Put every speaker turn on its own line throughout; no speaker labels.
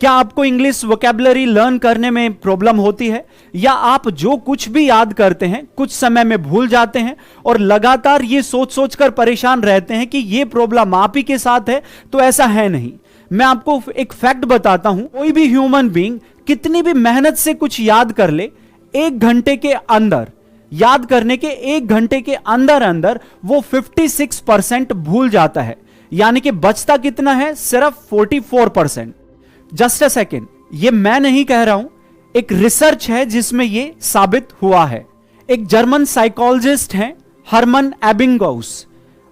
क्या आपको English vocabulary learn करने में प्रॉब्लम होती है, या आप जो कुछ भी याद करते हैं कुछ समय में भूल जाते हैं और लगातार ये सोच सोच कर परेशान रहते हैं कि ये प्रॉब्लम आप ही के साथ है? तो ऐसा है नहीं। मैं आपको एक फैक्ट बताता हूं, कोई भी ह्यूमन बीइंग कितनी भी मेहनत से कुछ याद कर ले, 1 घंटे के अंदर, याद करने के 1 घंटे के अंदर अंदर वो 56% भूल जाता है। यानी कि बचता कितना है? सिर्फ 44%। जस्ट अ सेकेंड, ये मैं नहीं कह रहा हूं, एक रिसर्च है जिसमें ये साबित हुआ है। एक जर्मन साइकोलॉजिस्ट हैं हरमन एबिंगहाउस,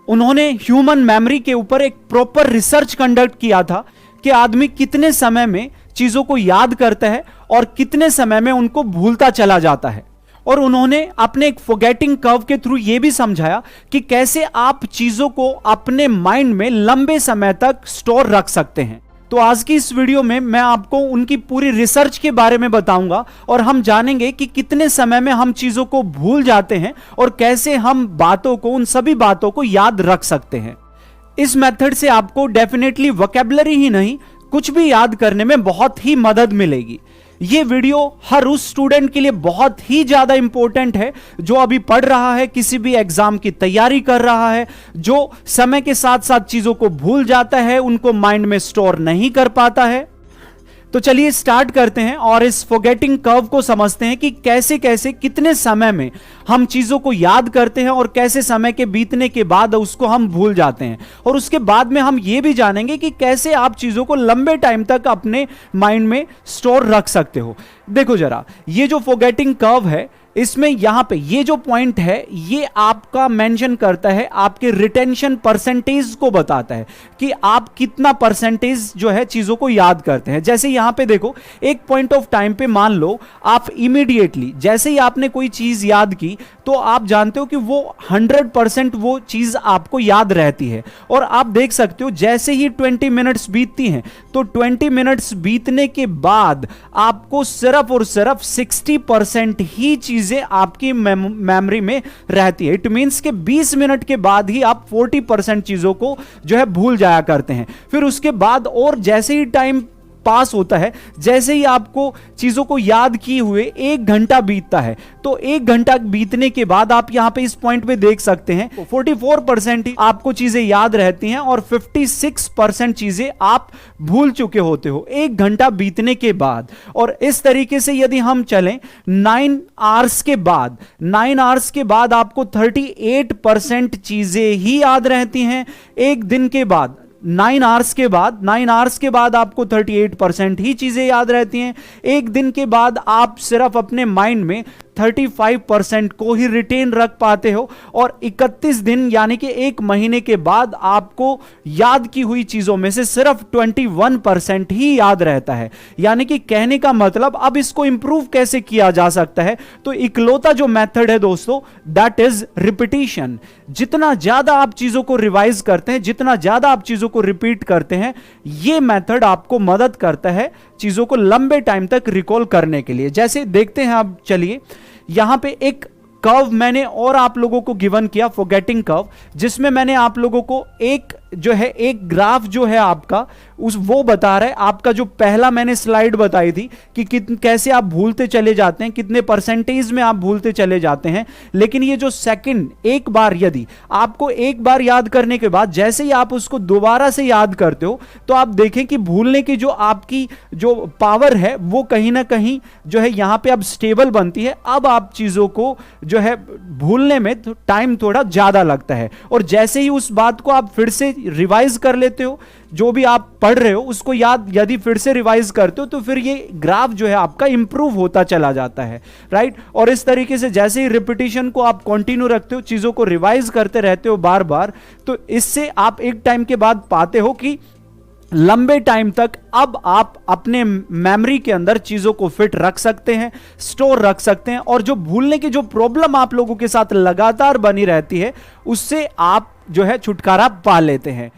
उन्होंने ह्यूमन मेमोरी के ऊपर एक प्रॉपर रिसर्च कंडक्ट किया था कि आदमी कितने समय में चीजों को याद करता है और कितने समय में उनको भूलता चला जाता है। और उन्होंने अपने एक फॉरगेटिंग कर्व के थ्रू यह भी समझाया कि कैसे आप चीजों को अपने माइंड में लंबे समय तक स्टोर रख सकते हैं। तो आज की इस वीडियो में मैं आपको उनकी पूरी रिसर्च के बारे में बताऊंगा और हम जानेंगे कि कितने समय में हम चीजों को भूल जाते हैं और कैसे हम बातों को, उन सभी बातों को याद रख सकते हैं। इस मेथड से आपको डेफिनेटली वोकैबुलरी ही नहीं, कुछ भी याद करने में बहुत ही मदद मिलेगी। यह वीडियो हर उस स्टूडेंट के लिए बहुत ही ज्यादा इंपॉर्टेंट है जो अभी पढ़ रहा है, किसी भी एग्जाम की तैयारी कर रहा है, जो समय के साथ साथ चीजों को भूल जाता है, उनको माइंड में स्टोर नहीं कर पाता है। तो चलिए स्टार्ट करते हैं और इस फॉरगेटिंग कर्व को समझते हैं कि कैसे कैसे कितने समय में हम चीजों को याद करते हैं और कैसे समय के बीतने के बाद उसको हम भूल जाते हैं। और उसके बाद में हम ये भी जानेंगे कि कैसे आप चीजों को लंबे टाइम तक अपने माइंड में स्टोर रख सकते हो। देखो जरा, ये जो फॉरगेटिंग कर्व है, इसमें यहां पे ये जो पॉइंट है ये आपका मेंशन करता है, आपके रिटेंशन परसेंटेज को बताता है कि आप कितना परसेंटेज जो है चीजों को याद करते हैं। जैसे यहां पे देखो, एक पॉइंट ऑफ टाइम पे मान लो आप इमीडिएटली जैसे ही आपने कोई चीज याद की तो आप जानते हो कि वो 100% वो चीज आपको याद रहती है। और आप देख सकते हो जैसे ही 20 मिनट्स बीतती हैं तो 20 मिनट्स बीतने के बाद आपको सिर्फ और सिर्फ 60% ही चीजें आपकी मेमोरी में रहती है। इट मींस कि 20 मिनट के बाद ही आप 40% चीजों को जो है भूल जाया करते हैं। फिर उसके बाद और जैसे ही टाइम पास होता है, जैसे ही आपको चीजों को याद किए हुए 1 घंटा बीतता है, तो 1 घंटा बीतने के बाद आप यहां पे इस पॉइंट पे देख सकते हैं 44% ही आपको चीजें याद रहती हैं और 56% चीजें आप भूल चुके होते हो 1 घंटा बीतने के बाद। और इस तरीके से यदि हम चलें 9 आवर्स के बाद आपको 38% चीजें ही याद रहती हैं। एक दिन के बाद 9 आवर्स के बाद आपको 38% ही चीजें याद रहती हैं। एक दिन के बाद आप सिर्फ अपने माइंड में 35% को ही रिटेन रख पाते हो और 31 दिन यानी कि 1 महीने के बाद आपको याद की हुई चीजों में से सिर्फ 21% ही याद रहता है। यानी कि कहने का मतलब, अब इसको इंप्रूव कैसे किया जा सकता है? तो इकलौता जो मेथड है दोस्तों, दैट इज रिपीटिशन। जितना ज्यादा आप चीजों को रिवाइज करते हैं, जितना ज्यादा आप चीजों को रिपीट करते हैं, यह मेथड आपको मदद करता है चीजों को लंबे टाइम तक रिकॉल करने के लिए। जैसे देखते हैं, अब चलिए यहां पे एक कर्व मैंने और आप लोगों को गिवन किया, फॉरगेटिंग कर्व, जिसमें मैंने आप लोगों को एक ग्राफ जो है आपका वो बता रहा है। आपका जो पहला मैंने स्लाइड बताई थी कि कैसे आप भूलते चले जाते हैं, कितने परसेंटेज में आप भूलते चले जाते हैं। लेकिन ये जो सेकंड, एक बार यदि आपको एक बार याद करने के बाद जैसे ही आप उसको दोबारा से याद करते हो तो आप देखें कि भूलने की जो आपकी जो पावर है वो कहीं ना कहीं जो है यहां पे अब स्टेबल बनती है। अब आप चीजों को जो है भूलने में टाइम थोड़ा ज्यादा लगता है और जैसे ही उस बात को आप फिर से रिवाइज कर लेते हो, जो भी आप पढ़ रहे हो उसको याद यदि फिर से रिवाइज करते हो तो फिर ये ग्राफ जो है आपका इंप्रूव होता चला जाता है, राइट। और इस तरीके से जैसे ही रिपीटिशन को आप कंटिन्यू रखते हो, चीजों को रिवाइज करते रहते हो बार बार, तो इससे आप एक टाइम के बाद पाते हो कि लंबे टाइम तक अब आप अपने मेमोरी के अंदर चीजों को फिट रख सकते हैं, स्टोर रख सकते हैं और जो भूलने की जो प्रॉब्लम आप लोगों के साथ लगातार बनी रहती है उससे आप जो है छुटकारा पा लेते हैं।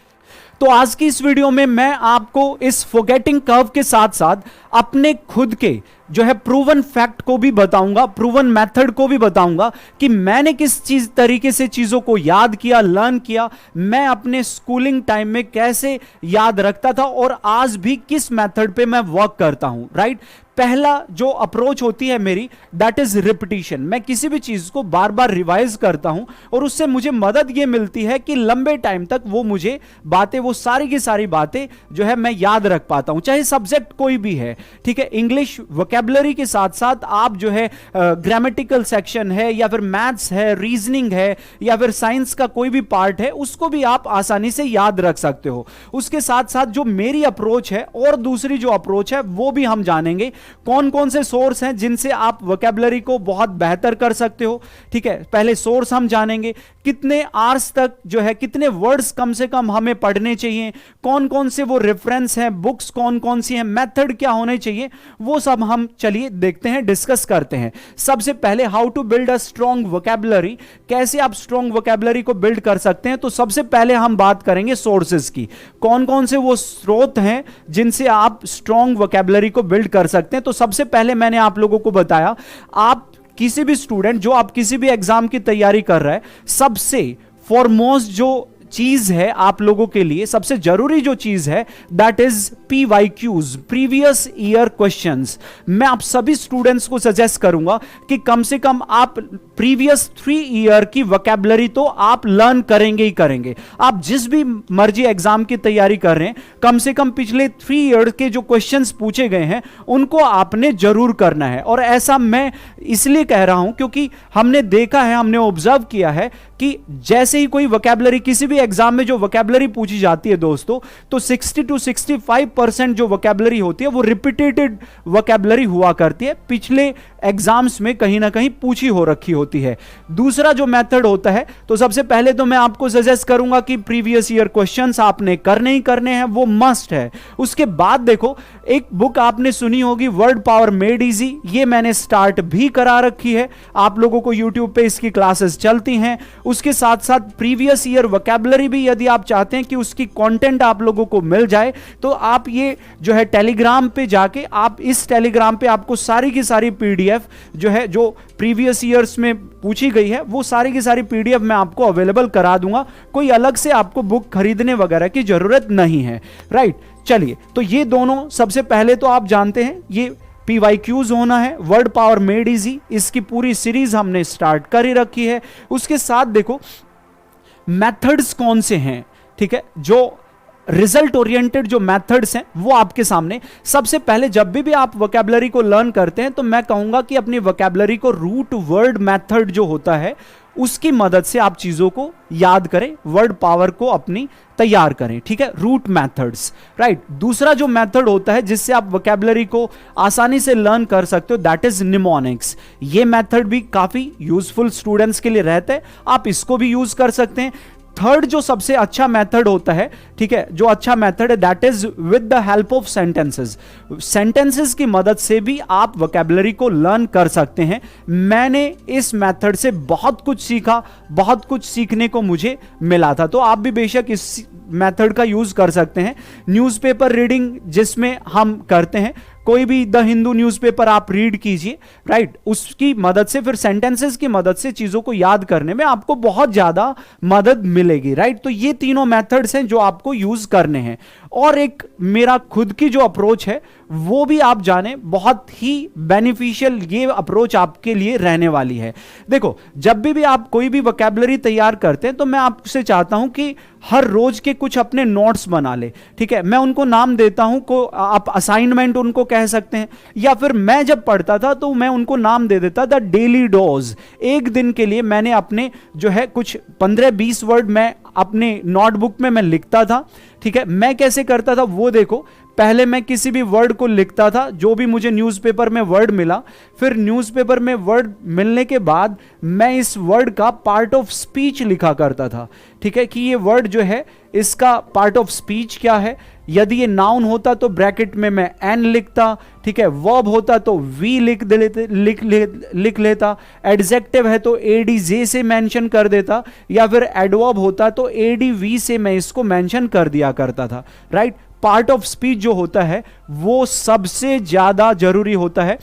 तो आज की इस वीडियो में मैं आपको इस फॉरगेटिंग कर्व के साथ साथ अपने खुद के जो है प्रूवन फैक्ट को भी बताऊंगा, प्रूवन मेथड को भी बताऊंगा कि मैंने किस चीज तरीके से चीजों को याद किया, लर्न किया, मैं अपने स्कूलिंग टाइम में कैसे याद रखता था और आज भी किस मेथड पे मैं वर्क करता हूं। राइट, पहला जो अप्रोच होती है मेरी, दैट इज रिपीटिशन। मैं किसी भी चीज को बार बार रिवाइज करता हूं और उससे मुझे मदद यह मिलती है कि लंबे टाइम तक वो मुझे बातें, वो सारी की सारी बातें जो है मैं याद रख पाता हूं, चाहे सब्जेक्ट कोई भी है। ठीक है, इंग्लिश वोकैबुलरी के साथ साथ आप जो है ग्रामेटिकल सेक्शन है या फिर मैथ्स है, रीजनिंग है या फिर साइंस का कोई भी पार्ट है, उसको भी आप आसानी से याद रख सकते हो। उसके साथ साथ जो मेरी अप्रोच है और दूसरी जो अप्रोच है वो भी हम जानेंगे, कौन कौन से सोर्स हैं जिनसे आप वोकैबुलरी को बहुत बेहतर कर सकते हो। ठीक है, पहले सोर्स हम जानेंगे, कितने आवर्स तक जो है कितने वर्ड्स कम से कम हमें पढ़ने चाहिए, कौन कौन से वो रेफरेंस हैं, बुक्स कौन कौन सी हैं, मेथड क्या होने चाहिए, वो सब हम चलिए देखते हैं, डिस्कस करते हैं। सबसे पहले how to build a strong vocabulary, कैसे आप स्ट्रॉन्ग वोकैबुलरी को बिल्ड कर सकते हैं। तो सबसे पहले हम बात करेंगे सोर्सेज की, कौन कौन से वो स्रोत हैं जिनसे आप स्ट्रॉन्ग वोकैबुलरी को बिल्ड कर सकते हैं। तो सबसे पहले मैंने आप लोगों को बताया, आप किसी भी स्टूडेंट जो आप किसी भी एग्जाम की तैयारी कर रहा है, सबसे फॉरमोस्ट जो चीज है आप लोगों के लिए, सबसे जरूरी जो चीज है, that is PYQs, previous year questions. मैं आप सभी स्टूडेंट्स को सजेस्ट करूंगा कि कम से कम आप प्रीवियस 3 ईयर की वोकैबुलरी तो आप लर्न करेंगे ही करेंगे। आप जिस भी मर्जी एग्जाम की तैयारी कर रहे हैं, कम से कम पिछले 3 ईयर के जो क्वेश्चंस पूछे गए हैं उनको आपने जरूर करना है। और ऐसा मैं इसलिए कह रहा हूं क्योंकि हमने देखा है, हमने ऑब्जर्व किया है कि जैसे ही कोई वोकैबुलरी, किसी भी एग्जाम में जो वोकैबुलरी पूछी जाती है दोस्तों, तो 60 to 65% जो वोकैबुलरी होती है वो रिपीटेड वोकैबुलरी हुआ करती है, पिछले एग्जाम्स में कहीं ना कहीं पूछी हो रखी होती है। दूसरा जो मेथड होता है, तो सबसे पहले तो मैं आपको सजेस्ट करूंगा कि प्रीवियस ईयर क्वेश्चंस आपने करने ही करने हैं, वो मस्ट है। उसके बाद देखो, एक बुक आपने सुनी होगी, वर्ड पावर मेड इजी, ये मैंने स्टार्ट भी करा रखी है, आप लोगों को यूट्यूब पे इसकी क्लासेस चलती हैं। उसके साथ साथ प्रीवियस ईयर वोकैबुलरी भी यदि आप चाहते हैं कि उसकी कंटेंट आप लोगों को मिल जाए, तो आप ये जो है टेलीग्राम पे जाके, आप इस टेलीग्राम पे आपको सारी की सारी पीडीएफ जो है, जो प्रीवियस ईयर्स में पूछी गई है, वो सारी की सारी पीडीएफ मैं आपको अवेलेबल करा दूंगा। कोई अलग से आपको बुक खरीदने वगैरह की जरूरत नहीं है। राइट, चलिए, तो ये दोनों सबसे पहले तो आप जानते हैं, ये PYQs होना है, वर्ड पावर मेड इजी, इसकी पूरी सीरीज हमने स्टार्ट कर ही रखी है। उसके साथ देखो मेथड्स कौन से हैं, ठीक है, जो रिजल्ट ओरिएंटेड जो मेथड्स हैं वो आपके सामने। सबसे पहले जब भी आप वोकैबुलरी को लर्न करते हैं, तो मैं कहूंगा कि अपनी वोकैबुलरी को रूट वर्ड मेथड जो होता है उसकी मदद से आप चीजों को याद करें, वर्ड पावर को अपनी तैयार करें। ठीक है, रूट मेथड्स। राइट, दूसरा जो मेथड होता है जिससे आप वोकैबुलरी को आसानी से लर्न कर सकते हो, दैट इज निमोनिक्स। ये मेथड भी काफी यूजफुल स्टूडेंट्स के लिए रहता है, आप इसको भी यूज कर सकते हैं। थर्ड जो सबसे अच्छा मेथड होता है, ठीक है, जो अच्छा मेथड है, that is with the help of sentences. Sentences की मदद से भी आप वोकैबुलरी को लर्न कर सकते हैं। मैंने इस मेथड से बहुत कुछ सीखा, बहुत कुछ सीखने को मुझे मिला था, तो आप भी बेशक इस मेथड का यूज कर सकते हैं। न्यूज़पेपर रीडिंग जिसमें हम करते हैं, कोई भी द हिंदू न्यूज़पेपर आप रीड कीजिए, राइट, उसकी मदद से, फिर सेंटेंसेस की मदद से चीजों को याद करने में आपको बहुत ज्यादा मदद मिलेगी। राइट, तो ये तीनों मेथड्स हैं जो आपको यूज करने हैं। और एक मेरा खुद की जो अप्रोच है वो भी आप जाने, बहुत ही बेनिफिशियल ये अप्रोच आपके लिए रहने वाली है। देखो, जब भी आप कोई भी वोकैबुलरी तैयार करते हैं, तो मैं आपसे चाहता हूं कि हर रोज के कुछ अपने नोट्स बना ले। ठीक है, मैं उनको नाम देता हूं, को आप असाइनमेंट उनको कह सकते हैं, या फिर मैं जब पढ़ता था तो मैं उनको नाम दे देता द डेली डोज। एक दिन के लिए मैंने अपने जो है कुछ 15-20 वर्ड मैं अपने नोटबुक में मैं लिखता था। ठीक है, मैं कैसे करता था वो देखो, पहले मैं किसी भी वर्ड को लिखता था, जो भी मुझे न्यूज़पेपर में वर्ड मिला, फिर न्यूज़पेपर में वर्ड मिलने के बाद मैं इस वर्ड का पार्ट ऑफ स्पीच लिखा करता था। ठीक है, कि ये वर्ड जो है इसका पार्ट ऑफ स्पीच क्या है। यदि ये नाउन होता तो ब्रैकेट में मैं एन लिखता, ठीक है, वर्ब होता तो वी लिख लेता, एडजेक्टिव है तो एडी जे से मेंशन कर देता, या फिर एडवर्ब होता तो एडी वी से मैं इसको मेंशन कर दिया करता था। राइट, पार्ट ऑफ स्पीच जो होता है वो सबसे ज्यादा जरूरी होता है,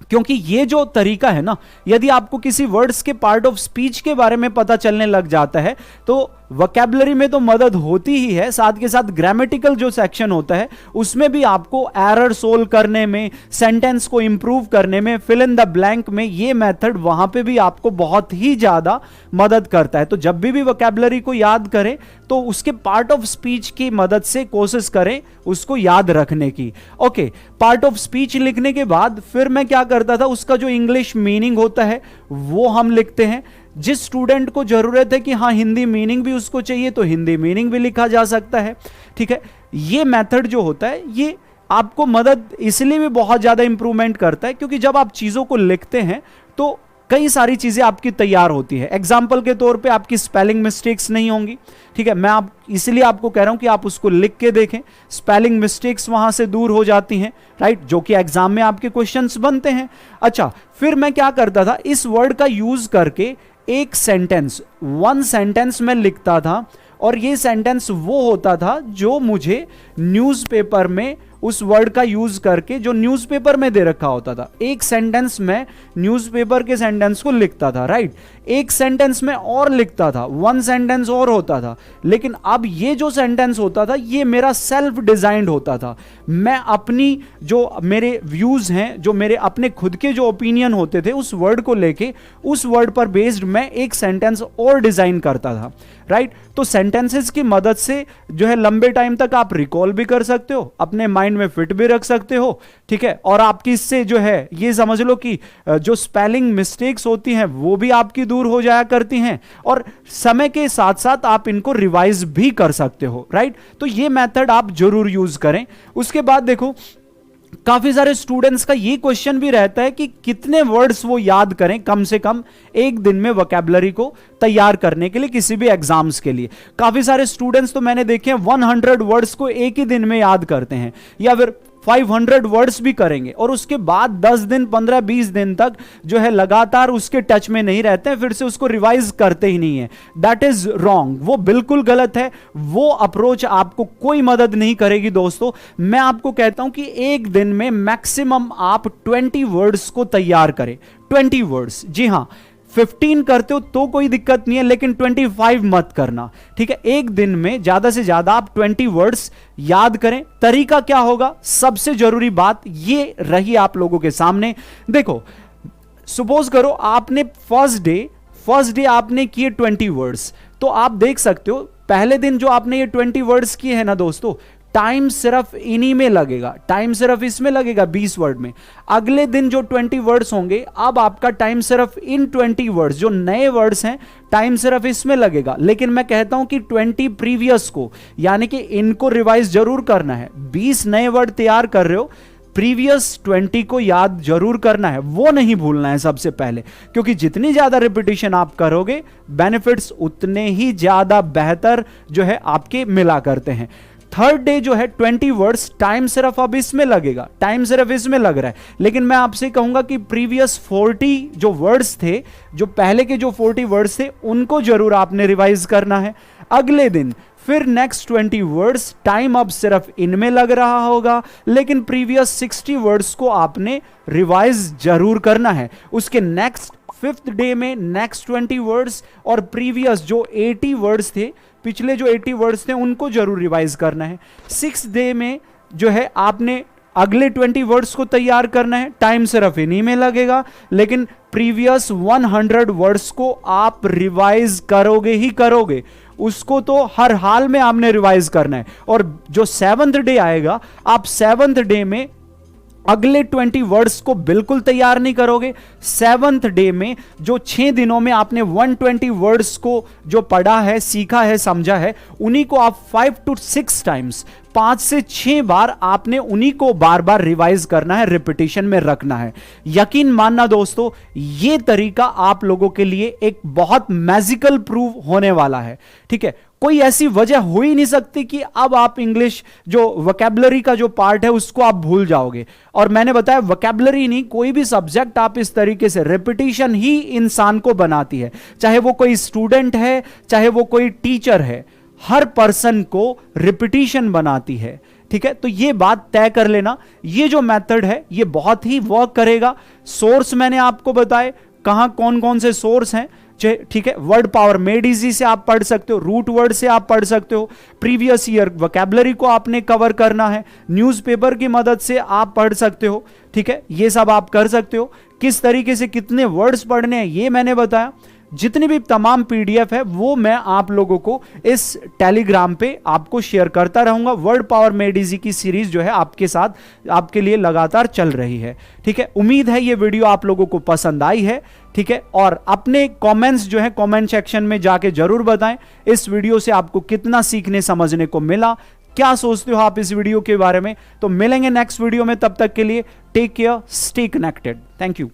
क्योंकि ये जो तरीका है ना, यदि आपको किसी वर्ड्स के पार्ट ऑफ स्पीच के बारे में पता चलने लग जाता है तो वोकैबुलरी में तो मदद होती ही है, साथ के साथ ग्रामेटिकल जो सेक्शन होता है उसमें भी आपको एरर सोल्व करने में, सेंटेंस को इंप्रूव करने में, फिल इन द ब्लैंक में, ये मेथड वहां पे भी आपको बहुत ही ज्यादा मदद करता है। तो जब भी वोकैबुलरी को याद करें तो उसके पार्ट ऑफ स्पीच की मदद से कोशिश करें उसको याद रखने की। ओके, पार्ट ऑफ स्पीच लिखने के बाद फिर मैं क्या करता था, उसका जो इंग्लिश मीनिंग होता है वो हम लिखते हैं। जिस स्टूडेंट को जरूरत है कि हाँ हिंदी मीनिंग भी उसको चाहिए तो हिंदी मीनिंग भी लिखा जा सकता है। ठीक है, ये मेथड जो होता है ये आपको मदद इसलिए भी बहुत ज्यादा इंप्रूवमेंट करता है क्योंकि जब आप चीजों को लिखते हैं तो कई सारी चीजें आपकी तैयार होती है। एग्जाम्पल के तौर पे आपकी स्पेलिंग मिस्टेक्स नहीं होंगी। ठीक है, मैं इसलिए आपको कह रहा हूं कि आप उसको लिख के देखें, स्पेलिंग मिस्टेक्स वहां से दूर हो जाती हैं। राइट, जो कि एग्जाम में आपके क्वेश्चंस बनते हैं। अच्छा, फिर मैं क्या करता था, इस वर्ड का यूज करके एक सेंटेंस, वन सेंटेंस में लिखता था, और ये सेंटेंस वो होता था जो मुझे न्यूज़पेपर में उस वर्ड का यूज करके जो न्यूज़पेपर में दे रखा होता था। एक सेंटेंस में न्यूज़पेपर के सेंटेंस को लिखता था। राइट, एक सेंटेंस में और लिखता था, वन सेंटेंस और होता था, लेकिन अब ये जो सेंटेंस होता था ये मेरा सेल्फ डिजाइंड होता था। मैं अपनी जो मेरे व्यूज हैं, जो मेरे अपने खुद के जो ओपिनियन होते थे उस वर्ड को लेके उस वर्ड पर बेस्ड मैं एक सेंटेंस और डिजाइन करता था। राइट, तो सेंटेंसेस की मदद से जो है लंबे टाइम तक आप रिकॉल भी कर सकते हो, अपने माइंड में फिट भी रख सकते हो। ठीक है, और आपकी इससे जो है ये समझ लो कि जो स्पेलिंग मिस्टेक्स होती हैं वो भी आपकी दूर हो जाया करती हैं, और समय के साथ साथ आप इनको रिवाइज भी कर सकते हो। राइट, तो ये मेथड आप जरूर यूज करें। उसके बाद देखो, काफी सारे स्टूडेंट्स का ये क्वेश्चन भी रहता है कि कितने वर्ड्स वो याद करें कम से कम एक दिन में वोकैबुलरी को तैयार करने के लिए, किसी भी एग्जाम्स के लिए। काफी सारे स्टूडेंट्स तो मैंने देखे हैं 100 वर्ड्स को एक ही दिन में याद करते हैं, या फिर 500 वर्ड्स भी करेंगे, और उसके बाद 10 दिन 15-20 दिन तक जो है लगातार उसके टच में नहीं रहते हैं, फिर से उसको रिवाइज करते ही नहीं है। दैट इज रॉन्ग, वो बिल्कुल गलत है। वो अप्रोच आपको कोई मदद नहीं करेगी दोस्तों। मैं आपको कहता हूं कि एक दिन में मैक्सिमम आप 20 वर्ड्स को तैयार करें। 20 वर्ड्स, जी हां, 15 करते हो तो कोई दिक्कत नहीं है, लेकिन 25 मत करना। ठीक है, एक दिन में ज्यादा से ज्यादा आप 20 वर्ड्स याद करें। तरीका क्या होगा, सबसे जरूरी बात ये रही आप लोगों के सामने। देखो, सपोज करो आपने फर्स्ट डे आपने किए 20 वर्ड्स, तो आप देख सकते हो पहले दिन जो आपने ये 20 वर्ड्स किए हैं ना दोस्तों, टाइम सिर्फ इन्हीं में लगेगा, टाइम सिर्फ इसमें लगेगा 20 वर्ड में। अगले दिन जो 20 वर्ड्स होंगे, अब आपका टाइम सिर्फ इन 20 वर्ड्स जो नए वर्ड्स हैं, टाइम सिर्फ इसमें लगेगा। लेकिन मैं कहता हूं कि 20 प्रीवियस को, यानी कि इनको रिवाइज जरूर करना है। 20 नए वर्ड तैयार कर रहे हो, प्रीवियस 20 को याद जरूर करना है, वो नहीं भूलना है सबसे पहले, क्योंकि जितनी ज्यादा रिपीटिशन आप करोगे बेनिफिट्स उतने ही ज्यादा बेहतर जो है आपके मिला करते हैं। थर्ड डे जो है 20 वर्ड्स, टाइम सिर्फ अब इसमें लगेगा, टाइम सिर्फ इसमें लग रहा है, लेकिन मैं आपसे कहूंगा कि प्रीवियस 40 जो वर्ड्स थे, जो पहले के जो 40 वर्ड्स थे, उनको जरूर आपने रिवाइज करना है। अगले दिन फिर नेक्स्ट 20 वर्ड्स, टाइम अब सिर्फ इनमें लग रहा होगा, लेकिन प्रीवियस 60 वर्ड्स को आपने रिवाइज जरूर करना है। उसके नेक्स्ट 5th डे में नेक्स्ट 20 वर्ड्स और प्रीवियस जो 80 वर्ड्स थे, पिछले जो 80 वर्ड्स थे, उनको जरूर रिवाइज करना है। 6th डे में जो है आपने अगले 20 वर्ड्स को तैयार करना है, टाइम सिर्फ इन्हीं में लगेगा, लेकिन प्रीवियस 100 वर्ड्स को आप रिवाइज करोगे ही करोगे, उसको तो हर हाल में आपने रिवाइज करना है। और जो 7th डे आएगा, आप 7th डे में अगले 20 वर्ड्स को बिल्कुल तैयार नहीं करोगे। 7th डे में जो 6 दिनों में आपने 120 वर्ड्स को जो पढ़ा है, सीखा है, समझा है, उन्हीं को आप 5 to 6 टाइम्स 5 से 6 बार आपने उन्हीं को बार बार रिवाइज करना है, रिपीटिशन में रखना है। यकीन मानना दोस्तों, यह तरीका आप लोगों के लिए एक बहुत मैजिकल प्रूव होने वाला है। ठीक है, कोई ऐसी वजह हो ही नहीं सकती कि अब आप इंग्लिश जो वोकैबुलरी का जो पार्ट है उसको आप भूल जाओगे। और मैंने बताया वोकैबुलरी नहीं, कोई भी सब्जेक्ट आप इस तरीके से, रिपीटिशन ही इंसान को बनाती है। चाहे वो कोई स्टूडेंट है, चाहे वो कोई टीचर है, हर पर्सन को रिपीटिशन बनाती है। ठीक है, तो ये बात तय कर लेना, ये जो मेथड है ये बहुत ही वर्क करेगा। सोर्स मैंने आपको बताए कहां कौन कौन से सोर्स हैं। ठीक है, वर्ड पावर मेड इजी से आप पढ़ सकते हो, रूट वर्ड से आप पढ़ सकते हो, प्रीवियस ईयर वोकैबुलरी को आपने कवर करना है, न्यूज़पेपर की मदद से आप पढ़ सकते हो। ठीक है, ये सब आप कर सकते हो। किस तरीके से कितने वर्ड्स पढ़ने हैं ये मैंने बताया। जितनी भी तमाम पीडीएफ है वो मैं आप लोगों को इस टेलीग्राम पे आपको शेयर करता रहूंगा। वर्ड पावर मेड इजी की सीरीज जो है आपके साथ, आपके लिए लगातार चल रही है। ठीक है, उम्मीद है ये वीडियो आप लोगों को पसंद आई है। ठीक है, और अपने कमेंट्स जो है कमेंट सेक्शन में जाके जरूर बताएं इस वीडियो से आपको कितना सीखने समझने को मिला, क्या सोचते हो आप इस वीडियो के बारे में। तो मिलेंगे नेक्स्ट वीडियो में, तब तक के लिए take care, stay connected. Thank you.